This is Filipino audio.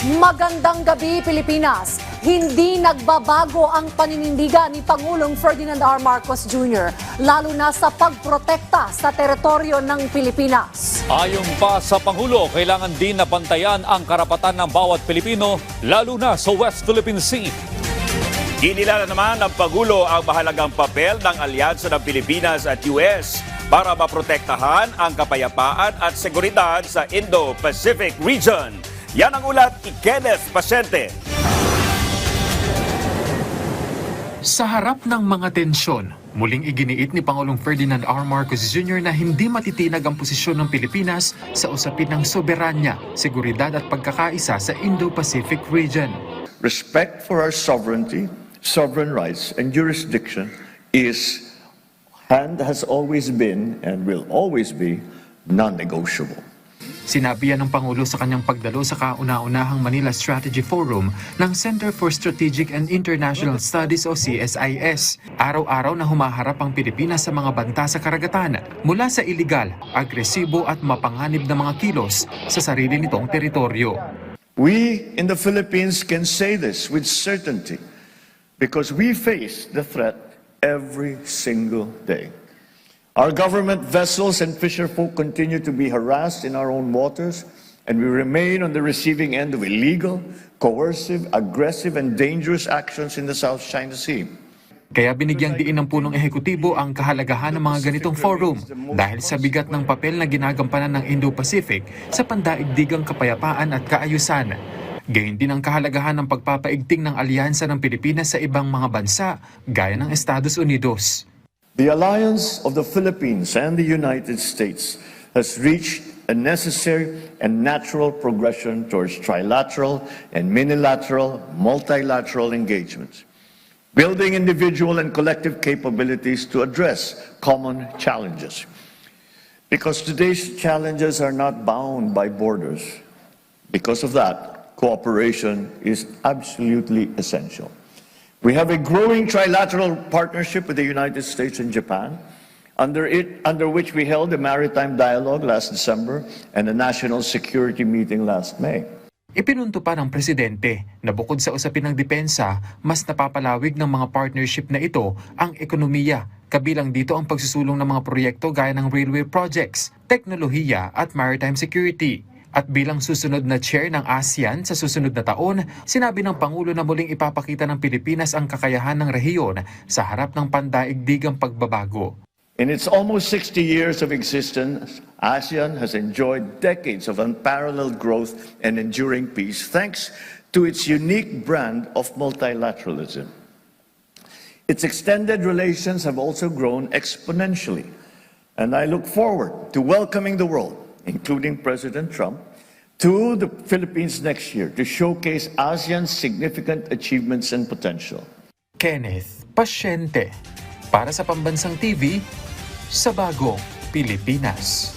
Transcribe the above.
Magandang gabi, Pilipinas. Hindi nagbabago ang paninindigan ni Pangulong Ferdinand R. Marcos Jr., lalo na sa pagprotekta sa teritoryo ng Pilipinas. Ayon pa sa Pangulo, kailangan din napantayan ang karapatan ng bawat Pilipino, lalo na sa West Philippine Sea. Kinilala naman ng Pangulo ang mahalagang papel ng alyansa ng Pilipinas at US para maprotektahan ang kapayapaan at seguridad sa Indo-Pacific region. Yan ang ulat ni Kenneth Pasyente. Sa harap ng mga tensyon, muling iginiit ni Pangulong Ferdinand R. Marcos Jr. na hindi matitinag ang posisyon ng Pilipinas sa usapin ng soberanya, seguridad at pagkakaisa sa Indo-Pacific region. Respect for our sovereignty, sovereign rights, and jurisdiction is and has always been and will always be non-negotiable. Sinabi yan ng Pangulo sa kanyang pagdalo sa kauna-unahang Manila Strategy Forum ng Center for Strategic and International Studies o CSIS. Araw-araw na humaharap ang Pilipinas sa mga banta sa karagatan mula sa iligal, agresibo at mapanganib na mga kilos sa sarili nitong teritoryo. We in the Philippines can say this with certainty because we face the threat every single day. Our government vessels and fisherfolk continue to be harassed in our own waters, and we remain on the receiving end of illegal, coercive, aggressive, and dangerous actions in the South China Sea. Kaya binigyang diin ng punong ehekutibo ang kahalagahan ng mga ganitong forum dahil sa bigat ng papel na ginagampanan ng Indo-Pacific sa pandaigdigang kapayapaan at kaayusan. Gayon din ang kahalagahan ng pagpapaigting ng alyansa ng Pilipinas sa ibang mga bansa gaya ng Estados Unidos. The alliance of the Philippines and the United States has reached a necessary and natural progression towards trilateral and minilateral, multilateral engagements, building individual and collective capabilities to address common challenges. Because today's challenges are not bound by borders. Because of that, cooperation is absolutely essential. We have a growing trilateral partnership with the United States and Japan, under which we held a maritime dialogue last December and a national security meeting last May. Ipinunto pa ng Presidente na bukod sa usapin ng depensa, mas napapalawig ng mga partnership na ito ang ekonomiya. Kabilang dito ang pagsusulong ng mga proyekto gaya ng railway projects, teknolohiya at maritime security. At bilang susunod na chair ng ASEAN sa susunod na taon, sinabi ng Pangulo na muling ipapakita ng Pilipinas ang kakayahan ng rehiyon sa harap ng pandaigdigang pagbabago. In its almost 60 years of existence, ASEAN has enjoyed decades of unparalleled growth and enduring peace thanks to its unique brand of multilateralism. Its extended relations have also grown exponentially, and I look forward to welcoming the world, including President Trump, to the Philippines next year to showcase ASEAN's significant achievements and potential. Kenneth Pasyente, para sa Pambansang TV, sa Bagong Pilipinas.